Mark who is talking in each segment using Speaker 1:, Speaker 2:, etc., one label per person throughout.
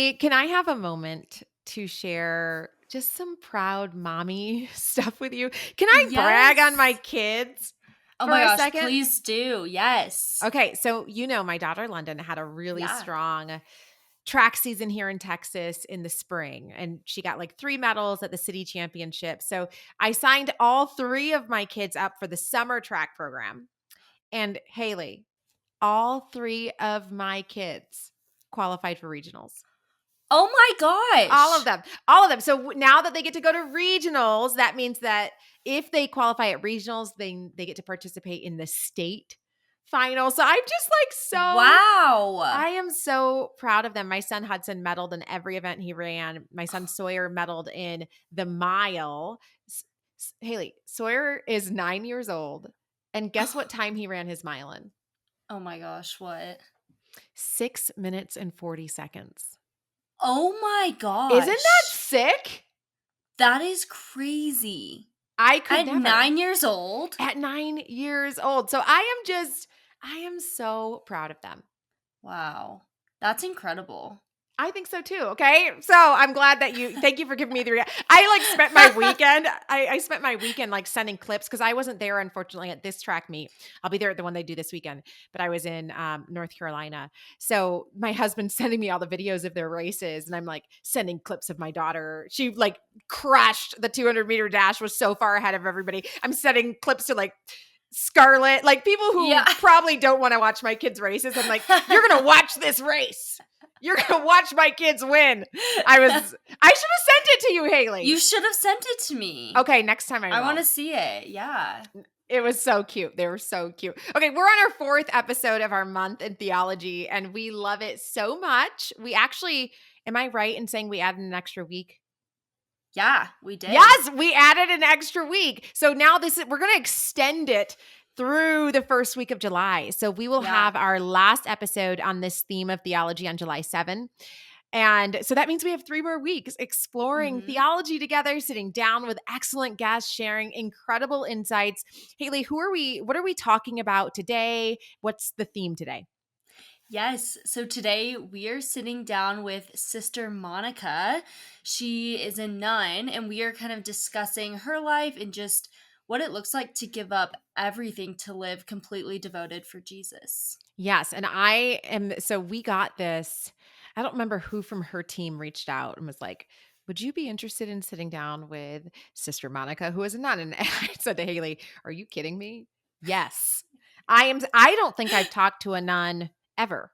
Speaker 1: Haley, can I have a moment to share just some proud mommy stuff with you? Can I brag on my
Speaker 2: Yes.
Speaker 1: kids
Speaker 2: Oh
Speaker 1: for
Speaker 2: my
Speaker 1: a
Speaker 2: gosh,
Speaker 1: second?
Speaker 2: please do. Yes.
Speaker 1: Okay, so my daughter London had a really
Speaker 2: Yeah.
Speaker 1: strong track season here in Texas in the spring, and she got like 3 medals at the city championship. So I signed all 3 of my kids up for the summer track program. And Haley, all 3 of my kids qualified for regionals.
Speaker 2: Oh my
Speaker 1: All of
Speaker 2: gosh.
Speaker 1: them. All of them. So now that they get to go to regionals, that means that if they qualify at regionals, they get to participate in the state final. So I'm just like
Speaker 2: Wow.
Speaker 1: I am so proud of them. My son Hudson medaled in every event he ran. My son Sawyer medaled in the mile. Haley, Sawyer is 9 years old. And guess what time he ran his mile in?
Speaker 2: Oh my gosh, what?
Speaker 1: 6 minutes and 40 seconds.
Speaker 2: Oh my
Speaker 1: Isn't that
Speaker 2: gosh.
Speaker 1: sick?
Speaker 2: That is crazy.
Speaker 1: I could
Speaker 2: At
Speaker 1: never.
Speaker 2: 9 years old?
Speaker 1: At 9 years old. So I am so proud of them.
Speaker 2: Wow. That's incredible.
Speaker 1: I think so too. Okay. So I'm glad that thank you for giving me I like spent my weekend. I spent my weekend like sending clips because I wasn't there, unfortunately, at this track meet. I'll be there at the one they do this weekend, but I was in North Carolina. So my husband's sending me all the videos of their races, and I'm like sending clips of my daughter. She like crushed the 200-meter dash, was so far ahead of everybody. I'm sending clips to like Scarlett, like people who probably don't want to watch my kids' races. I'm like, you're going to watch this race. You're going to watch my kids win. I should have sent it to you, Haley.
Speaker 2: You should have sent it to me.
Speaker 1: Okay, next time I will.
Speaker 2: I want to see it. Yeah.
Speaker 1: It was so cute. They were so cute. Okay, we're on our 4th episode of our month in theology, and we love it so much. We actually, am I right in saying we added an extra week?
Speaker 2: Yeah, we did.
Speaker 1: Yes, we added an extra week. So now we're going to extend it through the first week of July. So we will have our last episode on this theme of theology on July 7. And so that means we have 3 more weeks exploring theology together, sitting down with excellent guests, sharing incredible insights. Haley, what are we talking about today? What's the theme today?
Speaker 2: Yes. So today we are sitting down with Sister Monica. She is a nun, and we are kind of discussing her life and just what it looks like to give up everything to live completely devoted for Jesus.
Speaker 1: Yes. And so we got this. I don't remember who from her team reached out and was like, would you be interested in sitting down with Sister Monica, who is a nun? And I said to Haley, are you kidding me? Yes. I don't think I've talked to a nun ever.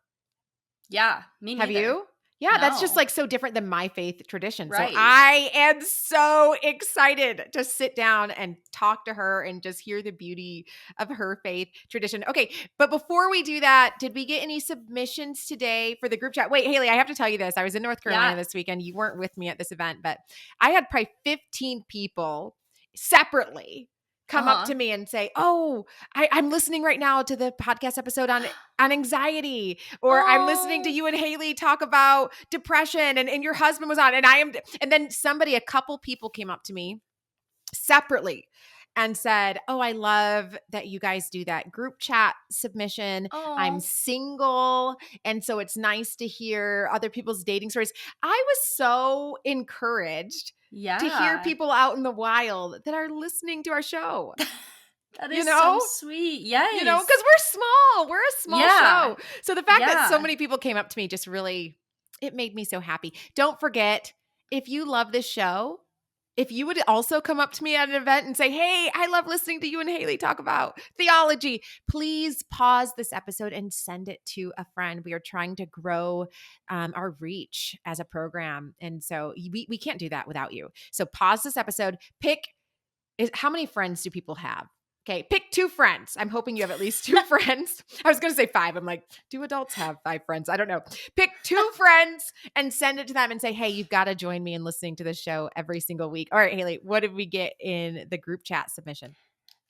Speaker 2: Yeah, me neither.
Speaker 1: Have you? Yeah, that's just
Speaker 2: No.
Speaker 1: like so different than my faith tradition.
Speaker 2: Right.
Speaker 1: So I am so excited to sit down and talk to her and just hear the beauty of her faith tradition. Okay, but before we do that, did we get any submissions today for the group chat? Wait, Haley, I have to tell you this. I was in North Carolina this weekend. You weren't with me at this event, but I had probably 15 people separately come up to me and say, oh, I'm listening right now to the podcast episode on anxiety, or I'm listening to you and Haley talk about depression, and your husband was on, and then a couple people came up to me separately and said, oh, I love that you guys do that group chat submission. I'm single, and so it's nice to hear other people's dating stories. I was so encouraged to hear people out in the wild that are listening to our show.
Speaker 2: That is so sweet. Yes.
Speaker 1: Because we're small. We're a small show. So the fact that so many people came up to me just really, it made me so happy. Don't forget, if you love this show, if you would also come up to me at an event and say, hey, I love listening to you and Haley talk about theology, please pause this episode and send it to a friend. We are trying to grow our reach as a program. And so we can't do that without you. So pause this episode. How many friends do people have? Okay, pick 2 friends. I'm hoping you have at least 2 friends. I was going to say 5. I'm like, do adults have 5 friends? I don't know. Pick 2 friends and send it to them and say, hey, you've got to join me in listening to this show every single week. All right, Haley, what did we get in the group chat submission?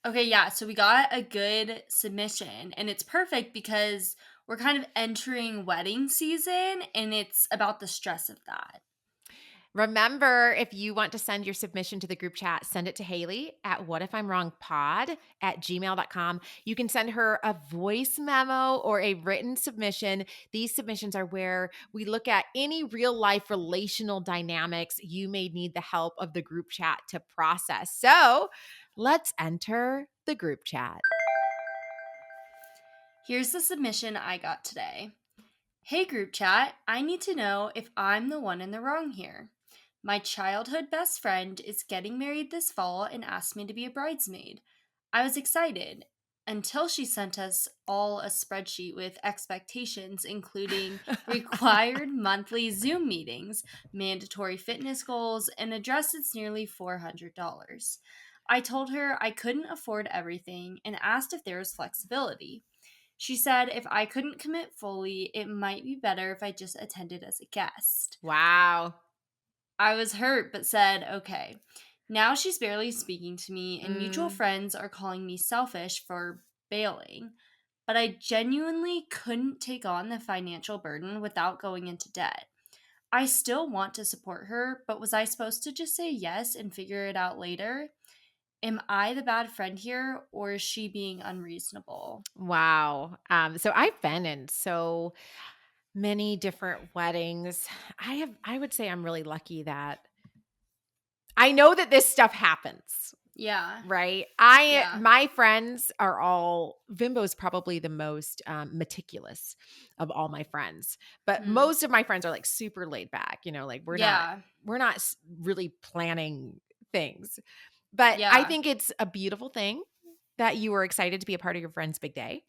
Speaker 2: Okay, yeah. So we got a good submission, and it's perfect because we're kind of entering wedding season, and it's about the stress of that.
Speaker 1: Remember, if you want to send your submission to the group chat, send it to Haley at whatifimwrongpod@gmail.com. You can send her a voice memo or a written submission. These submissions are where we look at any real life relational dynamics you may need the help of the group chat to process. So let's enter the group chat.
Speaker 2: Here's the submission I got today. Hey group chat, I need to know if I'm the one in the wrong here. My childhood best friend is getting married this fall and asked me to be a bridesmaid. I was excited until she sent us all a spreadsheet with expectations, including required monthly Zoom meetings, mandatory fitness goals, and a dress that's nearly $400. I told her I couldn't afford everything and asked if there was flexibility. She said if I couldn't commit fully, it might be better if I just attended as a guest.
Speaker 1: Wow.
Speaker 2: I was hurt, but said, okay. Now she's barely speaking to me, and mutual friends are calling me selfish for bailing. But I genuinely couldn't take on the financial burden without going into debt. I still want to support her, but was I supposed to just say yes and figure it out later? Am I the bad friend here, or is she being unreasonable?
Speaker 1: Wow. So I've been in so many different weddings. I would say I'm really lucky that I know that this stuff happens,
Speaker 2: Yeah.
Speaker 1: right?
Speaker 2: Yeah.
Speaker 1: My friends are all Vimbo's probably the most meticulous of all my friends, but most of my friends are like super laid back, like we're not really planning things. But I
Speaker 2: Yeah.
Speaker 1: think it's a beautiful thing that you were excited to be a part of your friend's big day.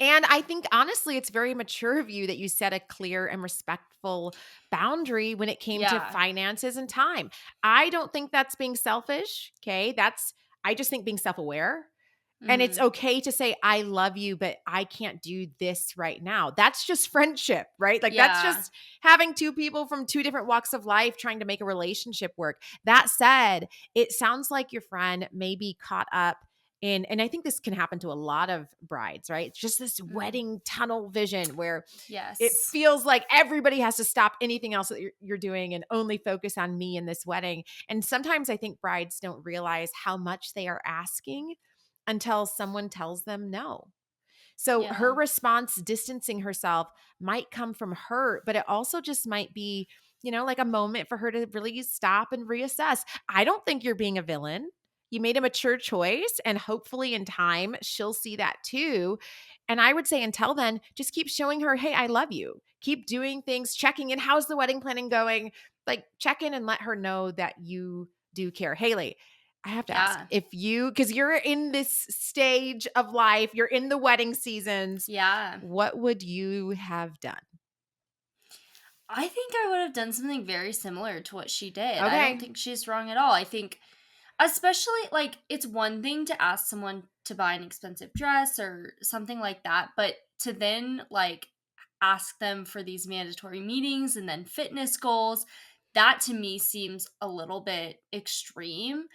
Speaker 1: And I think honestly, it's very mature of you that you set a clear and respectful boundary when it came to
Speaker 2: Yeah.
Speaker 1: finances and time. I don't think that's being selfish. Okay. I just think being self aware. And it's okay to say, I love you, but I can't do this right now. That's just friendship, right? Like that's
Speaker 2: Yeah.
Speaker 1: just having two people from two different walks of life trying to make a relationship work. That said, it sounds like your friend may be caught up and I think this can happen to a lot of brides, right? It's just this wedding tunnel vision where it
Speaker 2: Yes.
Speaker 1: feels like everybody has to stop anything else that you're doing and only focus on me in this wedding. And sometimes I think brides don't realize how much they are asking until someone tells them no. So
Speaker 2: Yeah.
Speaker 1: her response, distancing herself, might come from hurt, but it also just might be, like a moment for her to really stop and reassess. I don't think you're being a villain. You made a mature choice, and hopefully in time, she'll see that too. And I would say until then, just keep showing her, hey, I love you. Keep doing things, checking in. How's the wedding planning going? Like check in and let her know that you do care. Haley, I have to ask because you're in this stage of life, you're in the wedding seasons.
Speaker 2: Yeah.
Speaker 1: What would you have done?
Speaker 2: I think I would have done something very similar to what she did.
Speaker 1: Okay.
Speaker 2: I don't think she's wrong at all. I think, especially, like, it's one thing to ask someone to buy an expensive dress or something like that, but to then, like, ask them for these mandatory meetings and then fitness goals, that to me seems a little bit extreme.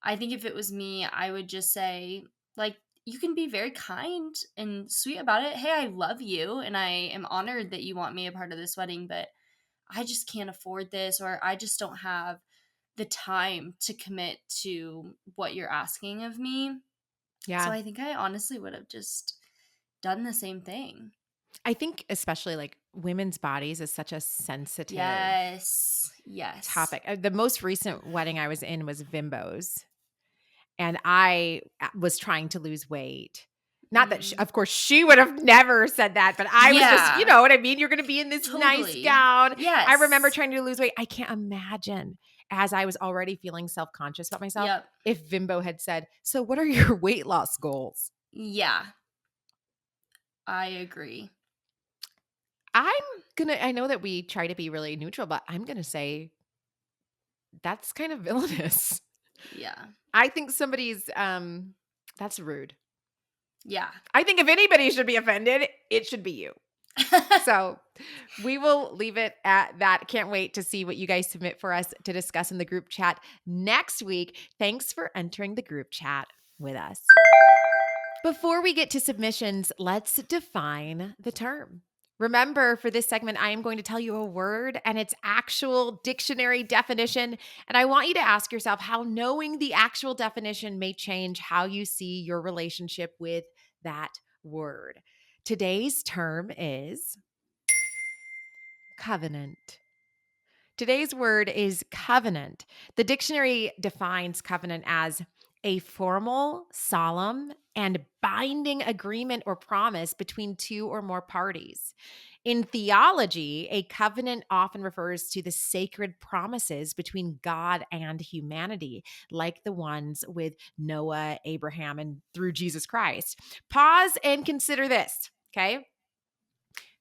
Speaker 2: I think if it was me, I would just say, like, you can be very kind and sweet about it. Hey, I love you and I am honored that you want me a part of this wedding, but I just can't afford this, or I just don't have the time to commit to what you're asking of me.
Speaker 1: Yeah.
Speaker 2: So I think I honestly would have just done the same thing.
Speaker 1: I think especially like women's bodies is such a sensitive topic. The most recent wedding I was in was Vimbo's, and I was trying to lose weight. Not that, of course, she would have never said that, but I was just, you know what I mean? You're going to be in this nice gown.
Speaker 2: Yes.
Speaker 1: I remember trying to lose weight. I can't imagine, as I was already feeling self-conscious about myself, if Vimbo had said, so what are your weight loss goals?
Speaker 2: Yeah. I agree.
Speaker 1: I know that we try to be really neutral, but I'm going to say that's kind of villainous.
Speaker 2: Yeah.
Speaker 1: I think that's rude.
Speaker 2: Yeah.
Speaker 1: I think if anybody should be offended, it should be you. So we will leave it at that. Can't wait to see what you guys submit for us to discuss in the group chat next week. Thanks for entering the group chat with us. Before we get to submissions, let's define the term. Remember, for this segment, I am going to tell you a word and its actual dictionary definition. And I want you to ask yourself how knowing the actual definition may change how you see your relationship with that word. Today's term is covenant. Today's word is covenant. The dictionary defines covenant as a formal, solemn, and binding agreement or promise between two or more parties. In theology, a covenant often refers to the sacred promises between God and humanity, like the ones with Noah, Abraham, and through Jesus Christ. Pause and consider this, okay?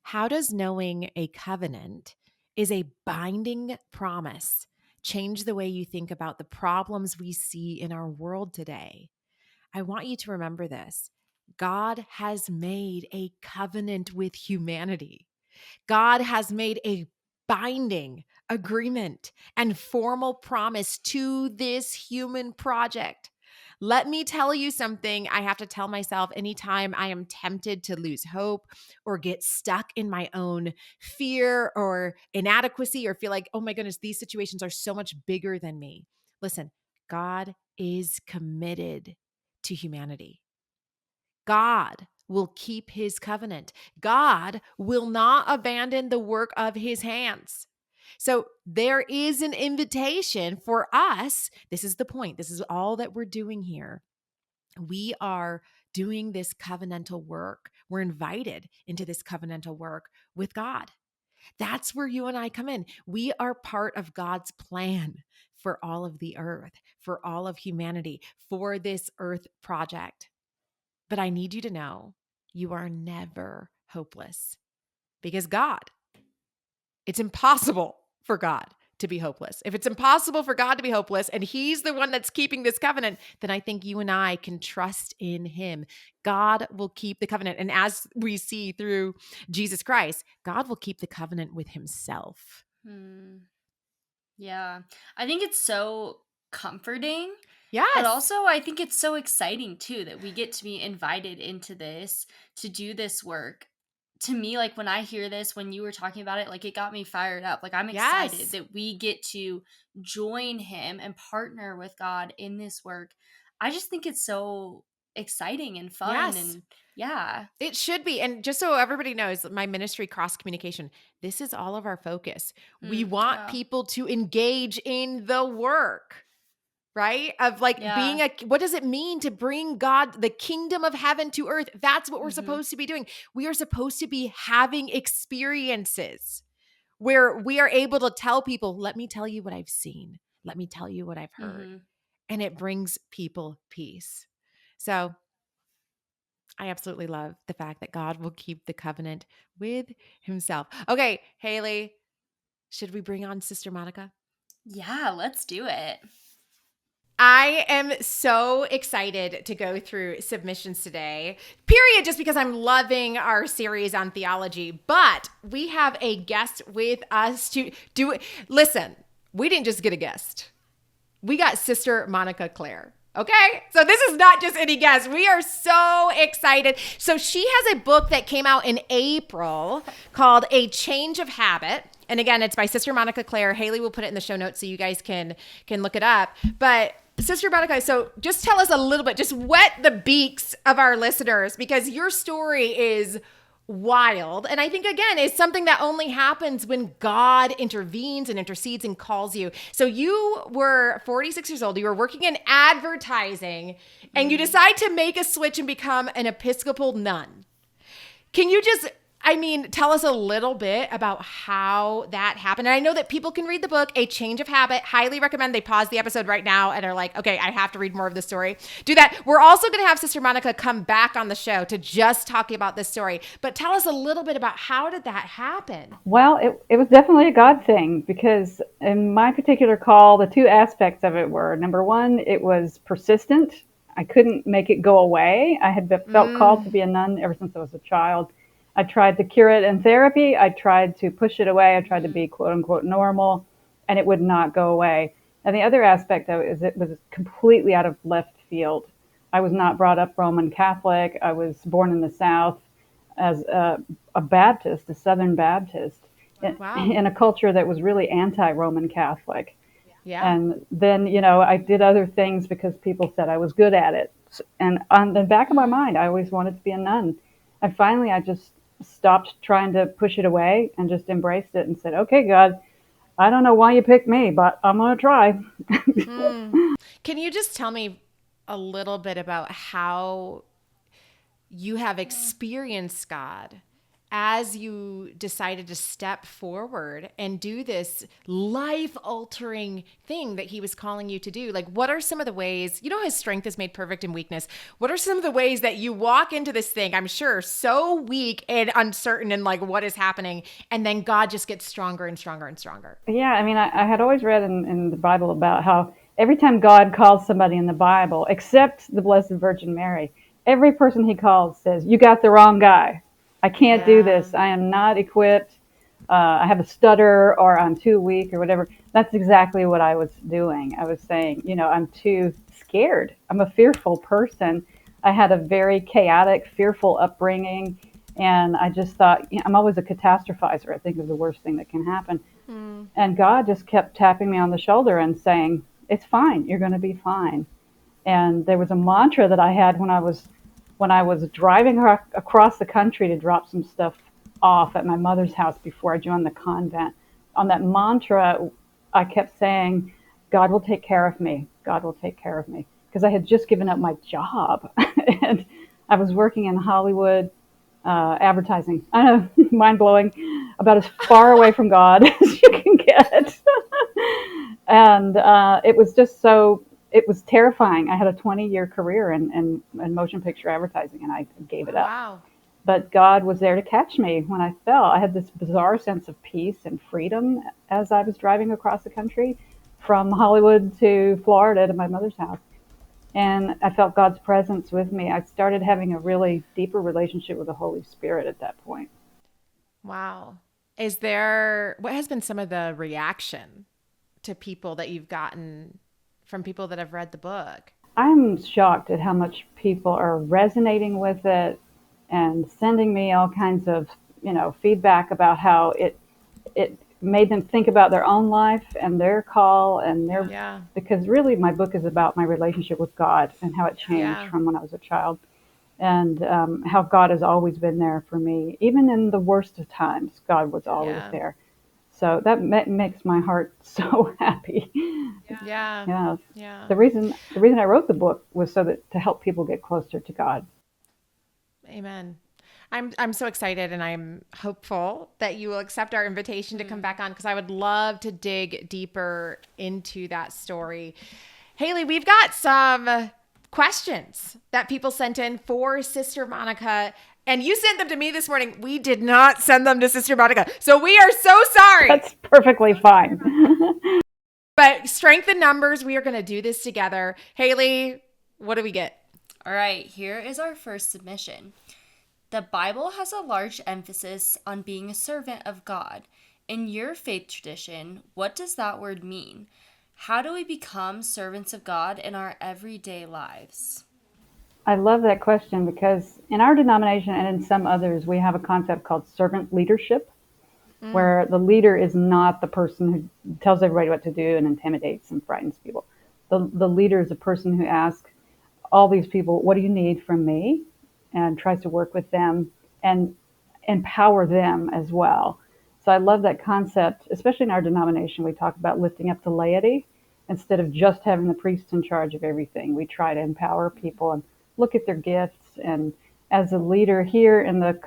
Speaker 1: How does knowing a covenant is a binding promise change the way you think about the problems we see in our world today? I want you to remember this. God has made a covenant with humanity. God has made a binding agreement and formal promise to this human project. Let me tell you something I have to tell myself anytime I am tempted to lose hope or get stuck in my own fear or inadequacy or feel like, oh my goodness, these situations are so much bigger than me. Listen, God is committed to humanity. God will keep his covenant. God will not abandon the work of his hands. So there is an invitation for us. This is the point. This is all that we're doing here. We are doing this covenantal work. We're invited into this covenantal work with God. That's where you and I come in. We are part of God's plan for all of the earth, for all of humanity, for this earth project. But I need you to know you are never hopeless because it's impossible for God to be hopeless. If it's impossible for God to be hopeless and he's the one that's keeping this covenant, then I think you and I can trust in him. God will keep the covenant. And as we see through Jesus Christ, God will keep the covenant with himself.
Speaker 2: Yeah. I think it's so comforting.
Speaker 1: Yes.
Speaker 2: But also, I think it's so exciting too that we get to be invited into this, to do this work. To me, like when I hear this, when you were talking about it, like it got me fired up. Like I'm excited
Speaker 1: Yes.
Speaker 2: that we get to join him and partner with God in this work. I just think it's so exciting and fun.
Speaker 1: Yes.
Speaker 2: And yeah.
Speaker 1: It should be. And just so everybody knows, my ministry, Cross Communication, this is all of our focus. We want
Speaker 2: Wow.
Speaker 1: people to engage in the work, right? Of like
Speaker 2: Yeah.
Speaker 1: what does it mean to bring God, the kingdom of heaven to earth? That's what we're supposed to be doing. We are supposed to be having experiences where we are able to tell people, let me tell you what I've seen. Let me tell you what I've heard. And it brings people peace. So I absolutely love the fact that God will keep the covenant with himself. Okay, Haley, should we bring on Sister Monica?
Speaker 2: Yeah, let's do it.
Speaker 1: I am so excited to go through submissions today, period, just because I'm loving our series on theology. But we have a guest with us to do it. Listen, we didn't just get a guest. We got Sister Monica Claire. Okay, so this is not just any guest. We are so excited. So she has a book that came out in April called A Change of Habit. And again, it's by Sister Monica Claire. Haley will put it in the show notes so you guys can look it up. But Sister Monica, so just tell us a little bit, just whet the beaks of our listeners because your story is wild. And I think, again, it's something that only happens when God intervenes and intercedes and calls you. So you were 46 years old. You were working in advertising and you decide to make a switch and become an Episcopal nun. Can you just, tell us a little bit about how that happened. And I know that people can read the book, A Change of Habit. Highly recommend they pause the episode right now and are like, okay, I have to read more of the story. Do that. We're also going to have Sister Monica come back on the show to just talk about this story. But tell us a little bit about how did that happen?
Speaker 3: Well, it was definitely a God thing because in my particular call, the two aspects of it were, number one, it was persistent. I couldn't make it go away. I had felt called to be a nun ever since I was a child. I tried to cure it in therapy. I tried to push it away. I tried to be quote unquote normal, and it would not go away. And the other aspect of it is it was completely out of left field. I was not brought up Roman Catholic. I was born in the South. as a Baptist, a Southern Baptist,
Speaker 1: Wow.
Speaker 3: in a culture that was really anti-Roman Catholic.
Speaker 1: Yeah.
Speaker 3: And then, I did other things because people said I was good at it. And on the back of my mind, I always wanted to be a nun. And finally, I just stopped trying to push it away and just embraced it and said, okay, God, I don't know why you picked me, but I'm going to try.
Speaker 1: Can you just tell me a little bit about how you have experienced God as you decided to step forward and do this life-altering thing that he was calling you to do? Like, what are some of the ways, his strength is made perfect in weakness. What are some of the ways that you walk into this thing, I'm sure, so weak and uncertain and like what is happening, and then God just gets stronger and stronger and stronger?
Speaker 3: Yeah, I mean, I had always read in the Bible about how every time God calls somebody in the Bible, except the Blessed Virgin Mary, every person he calls says, you got the wrong guy. I can't do
Speaker 1: Yeah.
Speaker 3: this. I am not equipped. I have a stutter, or I'm too weak, or whatever. That's exactly what I was doing. I was saying, I'm too scared. I'm a fearful person. I had a very chaotic, fearful upbringing. And I just thought, I'm always a catastrophizer. I think is the worst thing that can happen. And God just kept tapping me on the shoulder and saying, it's fine. You're going to be fine. And there was a mantra that I had when I was driving across the country to drop some stuff off at my mother's house before I joined the convent. On that mantra, I kept saying, God will take care of me. God will take care of me. Because I had just given up my job. And I was working in Hollywood, advertising. I know, mind blowing, about as far away from God as you can get. And it was just it was terrifying. I had a 20-year career in motion picture advertising, and I gave it up.
Speaker 1: Wow.
Speaker 3: But God was there to catch me when I fell. I had this bizarre sense of peace and freedom as I was driving across the country from Hollywood to Florida to my mother's house. And I felt God's presence with me. I started having a really deeper relationship with the Holy Spirit at that point.
Speaker 1: Wow. What has been some of the reaction to people that you've gotten from people that have read the book?
Speaker 3: I'm shocked at how much people are resonating with it and sending me all kinds of, feedback about how it made them think about their own life and their call and
Speaker 1: Yeah.
Speaker 3: because really my book is about my relationship with God and how it changed
Speaker 1: Yeah.
Speaker 3: from when I was a child, and how God has always been there for me. Even in the worst of times, God was always
Speaker 1: Yeah.
Speaker 3: there. So that makes my heart so happy.
Speaker 1: Yeah.
Speaker 3: Yeah.
Speaker 1: Yeah.
Speaker 3: The reason I wrote the book was so that to help people get closer to God.
Speaker 1: Amen. I'm so excited, and I'm hopeful that you will accept our invitation to come back on, because I would love to dig deeper into that story. Haley, we've got some questions that people sent in for Sister Monica, and you sent them to me this morning. We did not send them to Sister Monica, so we are so sorry.
Speaker 3: That's perfectly fine.
Speaker 1: But strength in numbers, we are going to do this together. Haley, what do we get?
Speaker 2: All right, here is our first submission. The Bible has a large emphasis on being a servant of God. In your faith tradition, what does that word mean? How do we become servants of God in our everyday lives?
Speaker 3: I love that question because in our denomination and in some others, we have a concept called servant leadership, where the leader is not the person who tells everybody what to do and intimidates and frightens people. The leader is a person who asks all these people, what do you need from me? And tries to work with them and empower them as well. So I love that concept, especially in our denomination. We talk about lifting up the laity instead of just having the priest in charge of everything. We try to empower people and look at their gifts. And as a leader here in the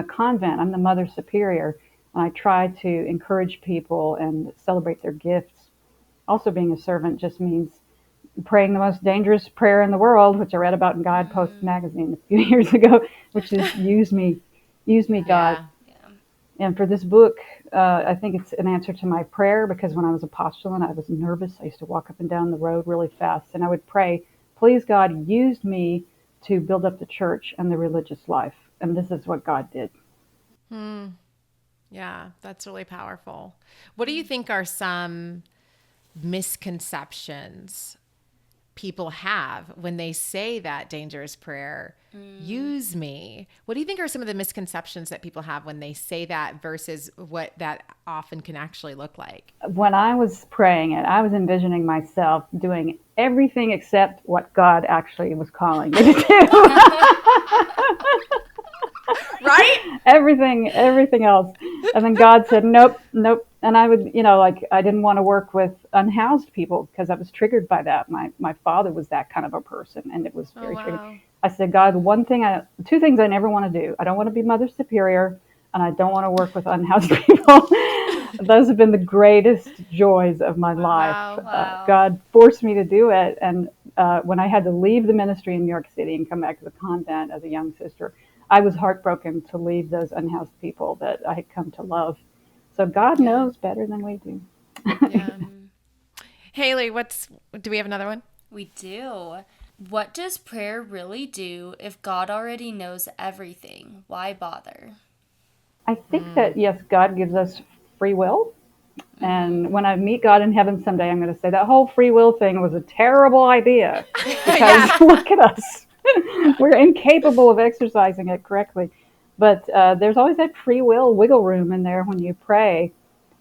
Speaker 3: convent, I'm the Mother Superior, and I try to encourage people and celebrate their gifts. Also, being a servant just means praying the most dangerous prayer in the world, which I read about in Guidepost magazine a few years ago, which is use me, God.
Speaker 1: Yeah.
Speaker 3: And for this book, I think it's an answer to my prayer, because when I was a postulant, I was nervous. I used to walk up and down the road really fast, and I would pray, please, God, use me to build up the church and the religious life. And this is what God did.
Speaker 1: Yeah, that's really powerful. What do you think are some misconceptions people have when they say that dangerous prayer, use me. What do you think are some of the misconceptions that people have when they say that versus what that often can actually look like?
Speaker 3: When I was praying it, I was envisioning myself doing everything except what God actually was calling me to do.
Speaker 1: Right?
Speaker 3: everything else. And then God said, nope. And I would, like, I didn't want to work with unhoused people because I was triggered by that. My father was that kind of a person, and it was very triggering. I said, God, two things I never want to do. I don't want to be Mother Superior, and I don't want to work with unhoused people. Those have been the greatest joys of my life.
Speaker 2: Wow.
Speaker 3: God forced me to do it. And when I had to leave the ministry in New York City and come back to the convent as a young sister, I was heartbroken to leave those unhoused people that I had come to love. So God knows better than we do.
Speaker 1: Yeah. Haley, do we have another one?
Speaker 2: We do. What does prayer really do if God already knows everything? Why bother?
Speaker 3: I think that, yes, God gives us free will. And when I meet God in heaven someday, I'm going to say that whole free will thing was a terrible idea. Because look at us. We're incapable of exercising it correctly. But there's always that free will wiggle room in there when you pray.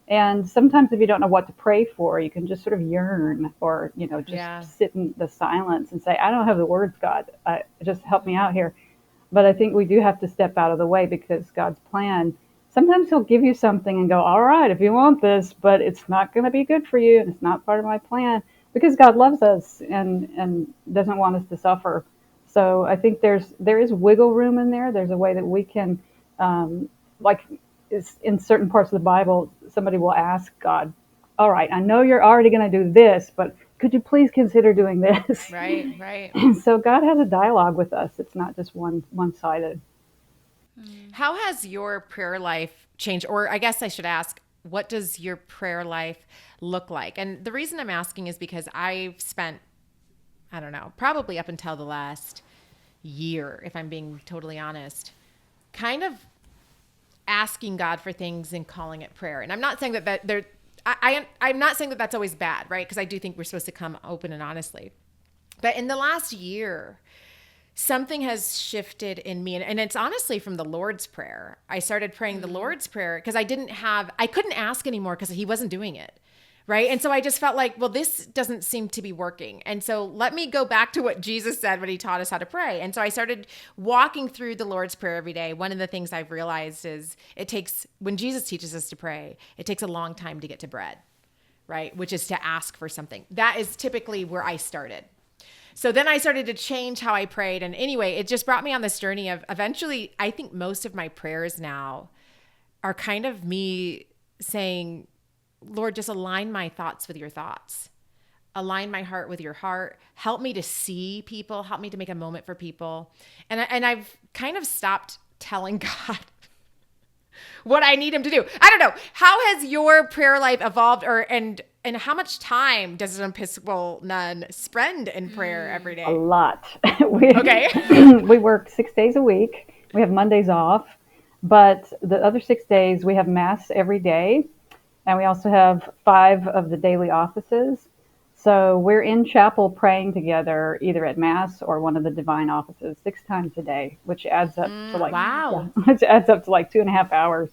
Speaker 3: And sometimes if you don't know what to pray for, you can just sort of yearn or, just sit in the silence and say, I don't have the words, God. Just help me out here. But I think we do have to step out of the way because God's plan, sometimes he'll give you something and go, all right, if you want this, but it's not going to be good for you and it's not part of my plan, because God loves us and doesn't want us to suffer. So I think there is wiggle room in there. There's a way that we can, in certain parts of the Bible, somebody will ask God, all right, I know you're already going to do this, but could you please consider doing this?
Speaker 1: Right.
Speaker 3: So God has a dialogue with us. It's not just one-sided.
Speaker 1: How has your prayer life changed? Or I guess I should ask, what does your prayer life look like? And the reason I'm asking is because I've spent, I don't know, probably up until the last year, if I'm being totally honest, kind of asking God for things and calling it prayer. And I'm not saying I'm not saying that that's always bad, right? Because I do think we're supposed to come open and honestly. But in the last year, something has shifted in me. And it's honestly from the Lord's Prayer. I started praying the Lord's Prayer because I couldn't ask anymore because he wasn't doing it. Right. And so I just felt like, well, this doesn't seem to be working. And so let me go back to what Jesus said when he taught us how to pray. And so I started walking through the Lord's Prayer every day. One of the things I've realized is when Jesus teaches us to pray, it takes a long time to get to bread, right? Which is to ask for something. That is typically where I started. So then I started to change how I prayed. And anyway, it just brought me on this journey of eventually, I think most of my prayers now are kind of me saying, Lord, just align my thoughts with your thoughts. Align my heart with your heart. Help me to see people. Help me to make a moment for people. And I've kind of stopped telling God what I need him to do. I don't know. How has your prayer life evolved and how much time does an Episcopal nun spend in prayer every day?
Speaker 3: A lot.
Speaker 1: Okay.
Speaker 3: We work 6 days a week. We have Mondays off. But the other 6 days, we have Mass every day. And we also have 5 of the daily offices. So we're in chapel praying together, either at Mass or one of the divine offices 6 times a day, which adds up to which adds up to like 2.5 hours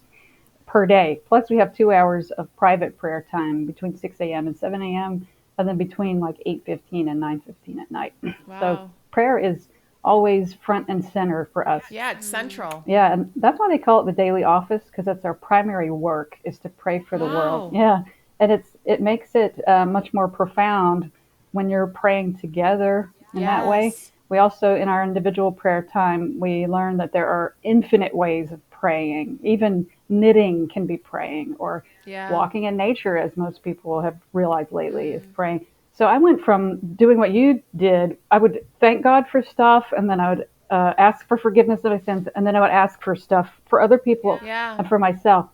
Speaker 3: per day. Plus we have 2 hours of private prayer time between 6 a.m. and 7 a.m. and then between like 8:15 and 9:15 at night.
Speaker 1: Wow.
Speaker 3: So prayer is always front and center for us.
Speaker 1: Yeah, it's central.
Speaker 3: Yeah, and that's why they call it the daily office, because that's our primary work, is to pray for the world. Yeah, and it makes it much more profound when you're praying together in that way. We also, in our individual prayer time, we learn that there are infinite ways of praying. Even knitting can be praying, or walking in nature, as most people have realized lately, is praying. So I went from doing what you did. I would thank God for stuff, and then I would ask for forgiveness of my sins, and then I would ask for stuff for other people and for myself.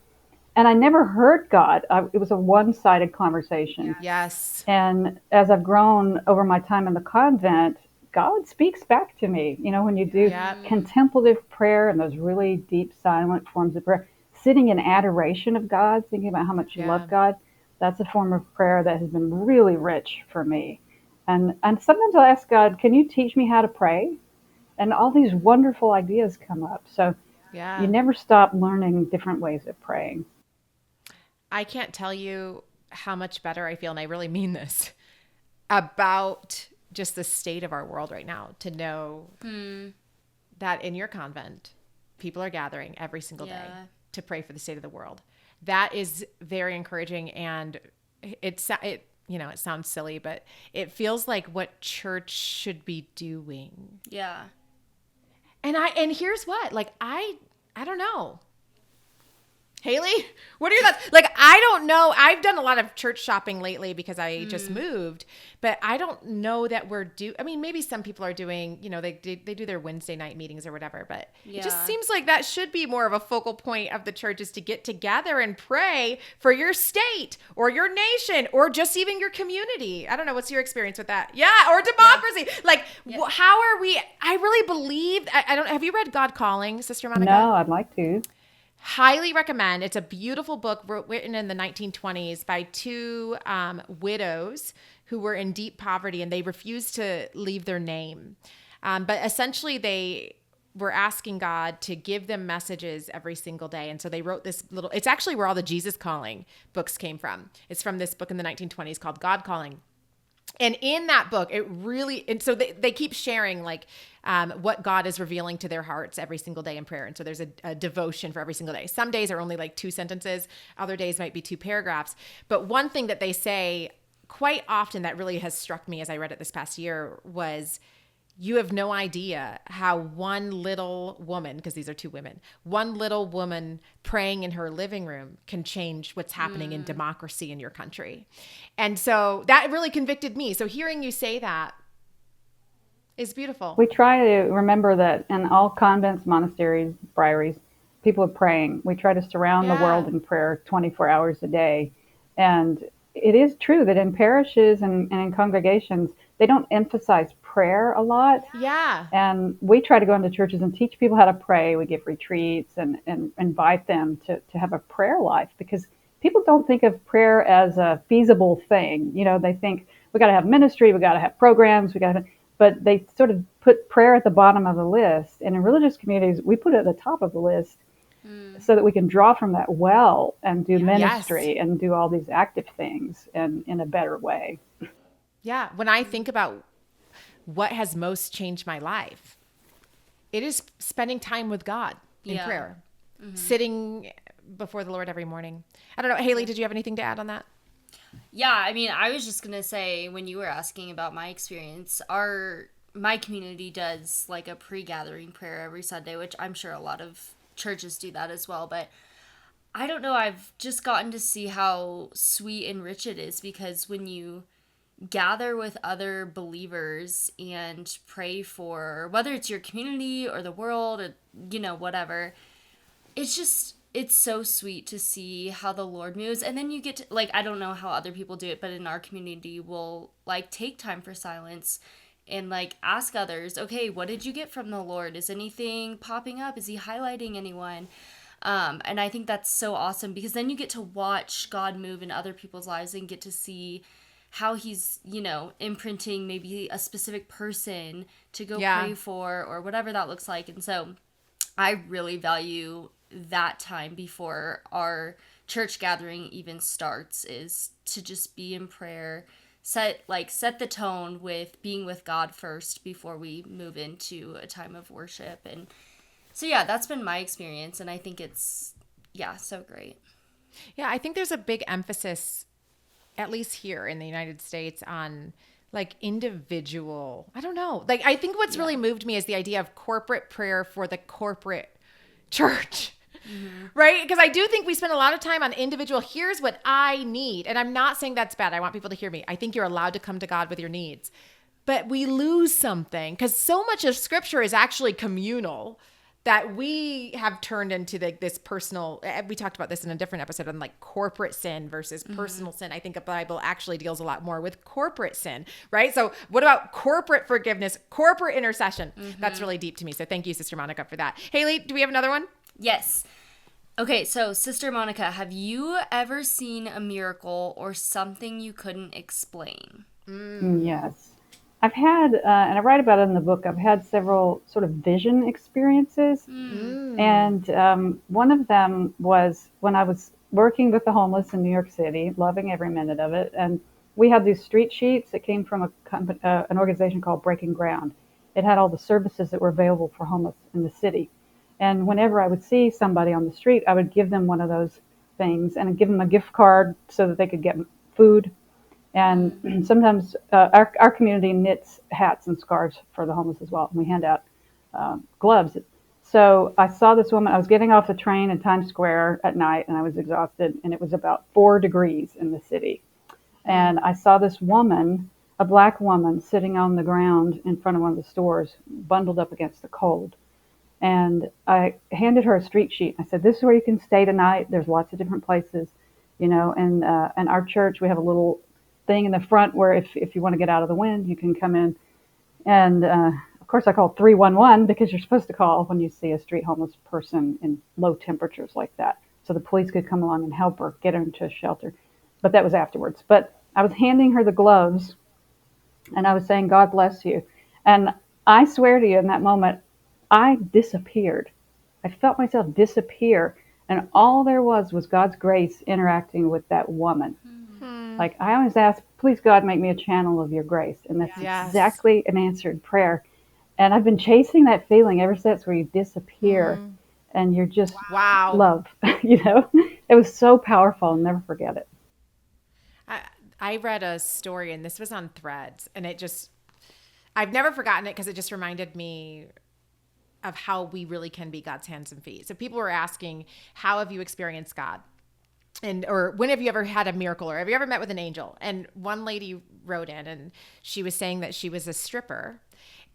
Speaker 3: And I never heard God. It was a one-sided conversation.
Speaker 1: Yes.
Speaker 3: And as I've grown over my time in the convent, God speaks back to me. You know, when you do contemplative prayer and those really deep, silent forms of prayer, sitting in adoration of God, thinking about how much you love God, that's a form of prayer that has been really rich for me. And sometimes I'll ask God, can you teach me how to pray? And all these wonderful ideas come up. So you
Speaker 1: Yeah.
Speaker 3: never stop learning different ways of praying.
Speaker 1: I can't tell you how much better I feel, and I really mean this, about just the state of our world right now, to know that in your convent, people are gathering every single day to pray for the state of the world. That is very encouraging, and it sounds silly, but it feels like what church should be doing.
Speaker 2: Yeah.
Speaker 1: And here's what, like, I don't know. Haley, what are your thoughts? Like, I don't know. I've done a lot of church shopping lately because I just moved, but I don't know that I mean, maybe some people are doing, they do their Wednesday night meetings or whatever, but it just seems like that should be more of a focal point of the church, is to get together and pray for your state or your nation or just even your community. I don't know. What's your experience with that? Yeah. Or democracy. Yeah. Like, how are we? I really believe, I don't, have you read God Calling, Sister Monica?
Speaker 3: No, I'd like to.
Speaker 1: Highly recommend. It's a beautiful book written in the 1920s by two widows who were in deep poverty, and they refused to leave their name. But essentially they were asking God to give them messages every single day. And so they wrote this it's actually where all the Jesus Calling books came from. It's from this book in the 1920s called God Calling. And in that book, and so they keep sharing like what God is revealing to their hearts every single day in prayer. And so there's a devotion for every single day. Some days are only like 2 sentences. Other days might be 2 paragraphs. But one thing that they say quite often that really has struck me as I read it this past year was, you have no idea how one little woman, because these are 2 women, one little woman praying in her living room can change what's happening in democracy in your country. And so that really convicted me. So hearing you say that is beautiful.
Speaker 3: We try to remember that in all convents, monasteries, friaries, people are praying. We try to surround the world in prayer 24 hours a day. And it is true that in parishes and in congregations, they don't emphasize prayer a lot.
Speaker 1: Yeah.
Speaker 3: And we try to go into churches and teach people how to pray. We give retreats and invite them to have a prayer life, because people don't think of prayer as a feasible thing. They think we got to have ministry, we got to have programs, but they sort of put prayer at the bottom of the list. And in religious communities, we put it at the top of the list so that we can draw from that well and do ministry and do all these active things in a better way.
Speaker 1: Yeah. When I think about what has most changed my life, it is spending time with God in prayer, sitting before the Lord every morning. I don't know. Haley, did you have anything to add on that?
Speaker 2: Yeah, I mean, I was just going to say, when you were asking about my experience, my community does like a pre-gathering prayer every Sunday, which I'm sure a lot of churches do that as well. But I don't know, I've just gotten to see how sweet and rich it is, because when you gather with other believers and pray for, whether it's your community or the world or, whatever, it's so sweet to see how the Lord moves. And then you get to, like, I don't know how other people do it, but in our community, we'll like take time for silence and like ask others, okay, what did you get from the Lord? Is anything popping up? Is he highlighting anyone? And I think that's so awesome, because then you get to watch God move in other people's lives and get to see how he's, imprinting maybe a specific person to go pray for, or whatever that looks like. And so I really value that time before our church gathering even starts, is to just be in prayer, set the tone with being with God first before we move into a time of worship. And so, that's been my experience. And I think it's, so great.
Speaker 1: Yeah, I think there's a big emphasis, at least here in the United States, on like individual, I don't know. Like, I think what's really moved me is the idea of corporate prayer for the corporate church. Right? Because I do think we spend a lot of time on individual, here's what I need. And I'm not saying that's bad. I want people to hear me. I think you're allowed to come to God with your needs. But we lose something, because so much of Scripture is actually communal, that we have turned into this personal, we talked about this in a different episode on like corporate sin versus personal sin. I think the Bible actually deals a lot more with corporate sin, right? So what about corporate forgiveness, corporate intercession? That's really deep to me. So thank you, Sister Monica, for that. Haley, do we have another one?
Speaker 2: Yes. Okay, so Sister Monica, have you ever seen a miracle or something you couldn't explain?
Speaker 3: Yes. I've had, and I write about it in the book, I've had several sort of vision experiences. And one of them was when I was working with the homeless in New York City, loving every minute of it. And we had these street sheets that came from an organization called Breaking Ground. It had all the services that were available for homeless in the city. And whenever I would see somebody on the street, I would give them one of those things and I'd give them a gift card so that they could get food. And sometimes our community knits hats and scarves for the homeless as well. And we hand out gloves. So I saw this woman. I was getting off the train in Times Square at night, and I was exhausted, and it was about 4 degrees in the city. And I saw this woman, a black woman, sitting on the ground in front of one of the stores, bundled up against the cold. And I handed her a street sheet. I said, "This is where you can stay tonight. There's lots of different places, you know." And our church, we have a little thing in the front where if you want to get out of the wind, you can come in. And of course, I called 311 because you're supposed to call when you see a street homeless person in low temperatures like that, so the police could come along and help her get her into a shelter. But that was afterwards. But I was handing her the gloves, and I was saying, "God bless you." And I swear to you, in that moment, I disappeared. I felt myself disappear, and all there was God's grace interacting with that woman. Like I always ask, "Please, God, make me a channel of your grace." And that's exactly an answered prayer. And I've been chasing that feeling ever since, where you disappear and you're just love. You know, it was so powerful. I'll never forget it.
Speaker 1: I read a story, and this was on Threads, and I've never forgotten it because it just reminded me of how we really can be God's hands and feet. So people were asking, how have you experienced God? Or when have you ever had a miracle, or have you ever met with an angel? And one lady wrote in, and she was saying that she was a stripper,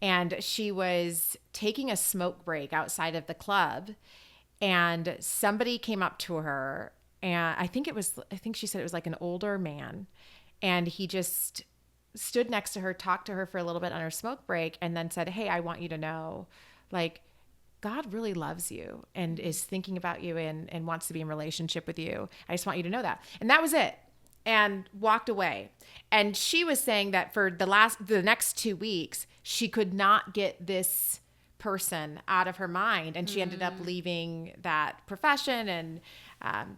Speaker 1: and she was taking a smoke break outside of the club, and somebody came up to her, and I think she said it was like an older man, and he just stood next to her, talked to her for a little bit on her smoke break, and then said, "Hey, I want you to know, like, God really loves you and is thinking about you and wants to be in relationship with you. I just want you to know that." And that was it. And walked away. And she was saying that for the next 2 weeks, she could not get this person out of her mind. And she ended up leaving that profession and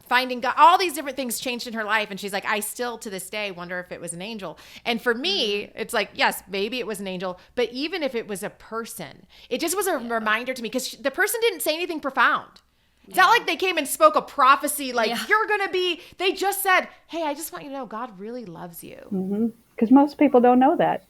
Speaker 1: finding God. All these different things changed in her life. And she's like, I still to this day wonder if it was an angel. And for me, it's like, yes, maybe it was an angel. But even if it was a person, it just was a reminder to me, because the person didn't say anything profound. It's not like they came and spoke a prophecy like, you're going to be, they just said, "Hey, I just want you to know God really loves you."
Speaker 3: Because most people don't know that.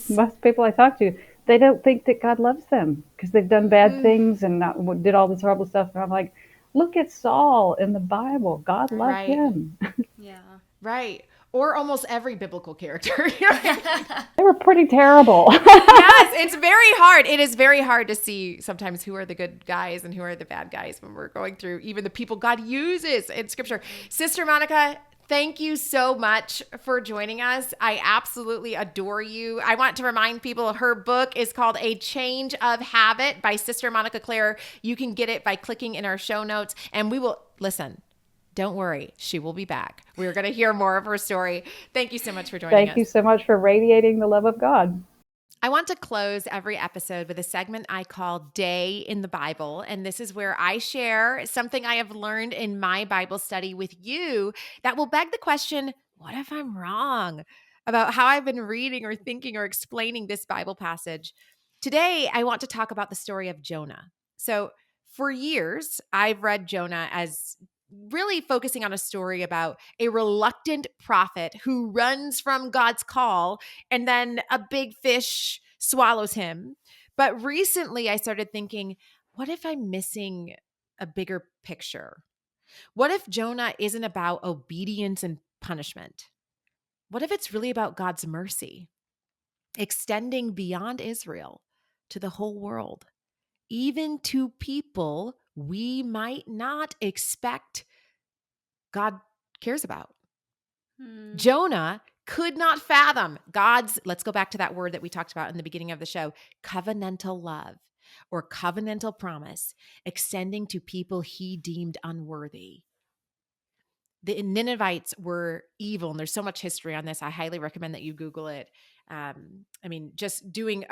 Speaker 3: Most people I talk to, they don't think that God loves them because they've done bad things and did all this horrible stuff. And I'm like, look at Saul in the Bible. God loved him.
Speaker 1: Right. Or almost every biblical character.
Speaker 3: They were pretty terrible.
Speaker 1: Yes, it's very hard. It is very hard to see sometimes who are the good guys and who are the bad guys when we're going through even the people God uses in Scripture. Sister Monica, thank you so much for joining us. I absolutely adore you. I want to remind people her book is called A Change of Habit by Sister Monica Claire. You can get it by clicking in our show notes, and we will listen. Don't worry, she will be back. We're going to hear more of her story. Thank you so much for joining us.
Speaker 3: Thank you so much for radiating the love of God.
Speaker 1: I want to close every episode with a segment I call Day in the Bible. And this is where I share something I have learned in my Bible study with you that will beg the question, what if I'm wrong about how I've been reading or thinking or explaining this Bible passage? Today, I want to talk about the story of Jonah. So for years, I've read Jonah as really focusing on a story about a reluctant prophet who runs from God's call, and then a big fish swallows him. But recently I started thinking, what if I'm missing a bigger picture? What if Jonah isn't about obedience and punishment? What if it's really about God's mercy, extending beyond Israel to the whole world, even to people we might not expect God cares about? Jonah could not fathom God's, let's go back to that word that we talked about in the beginning of the show, covenantal love or covenantal promise, extending to people he deemed unworthy. The Ninevites were evil, and there's so much history on this. I highly recommend that you Google it. Just doing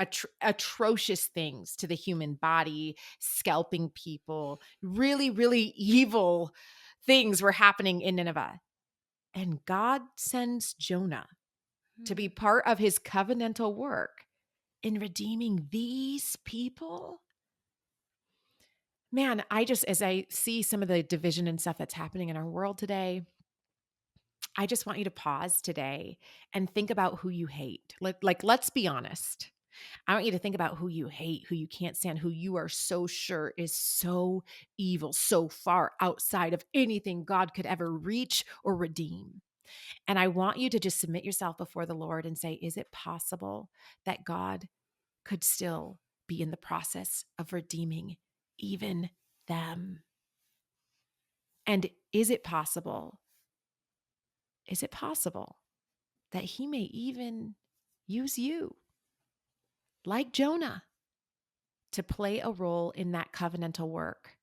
Speaker 1: atrocious things to the human body, scalping people, really, really evil things were happening in Nineveh. And God sends Jonah to be part of his covenantal work in redeeming these people. Man, as I see some of the division and stuff that's happening in our world today, I just want you to pause today and think about who you hate. Let's be honest. I want you to think about who you hate, who you can't stand, who you are so sure is so evil, so far outside of anything God could ever reach or redeem. And I want you to just submit yourself before the Lord and say, is it possible that God could still be in the process of redeeming even them? And is it possible that he may even use you, like Jonah, to play a role in that covenantal work?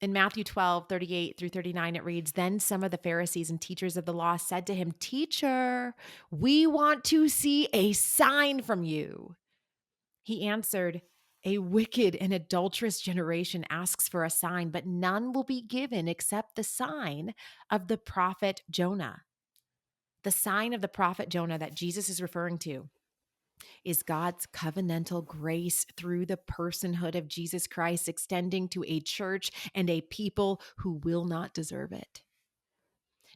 Speaker 1: In Matthew 12:38-39, it reads, "Then some of the Pharisees and teachers of the law said to him, 'Teacher, we want to see a sign from you.' He answered, 'A wicked and adulterous generation asks for a sign, but none will be given except the sign of the prophet Jonah.'" The sign of the prophet Jonah that Jesus is referring to is God's covenantal grace through the personhood of Jesus Christ, extending to a church and a people who will not deserve it.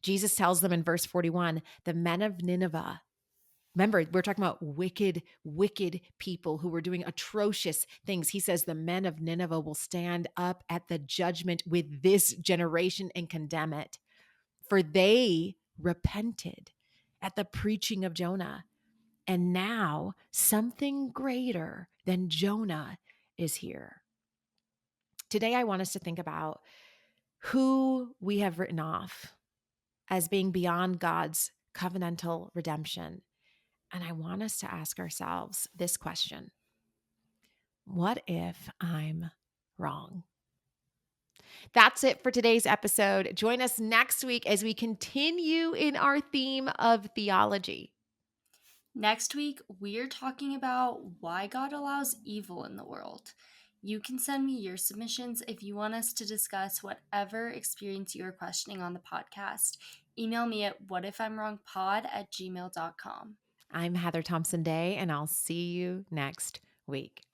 Speaker 1: Jesus tells them in verse 41, the men of Nineveh, remember, we're talking about wicked, wicked people who were doing atrocious things. He says the men of Nineveh will stand up at the judgment with this generation and condemn it, for they repented at the preaching of Jonah. And now something greater than Jonah is here. Today, I want us to think about who we have written off as being beyond God's covenantal redemption. And I want us to ask ourselves this question: what if I'm wrong? That's it for today's episode. Join us next week as we continue in our theme of theology.
Speaker 2: Next week, we're talking about why God allows evil in the world. You can send me your submissions if you want us to discuss whatever experience you are questioning on the podcast. Email me at whatifimwrongpod@gmail.com.
Speaker 1: I'm Heather Thompson Day, and I'll see you next week.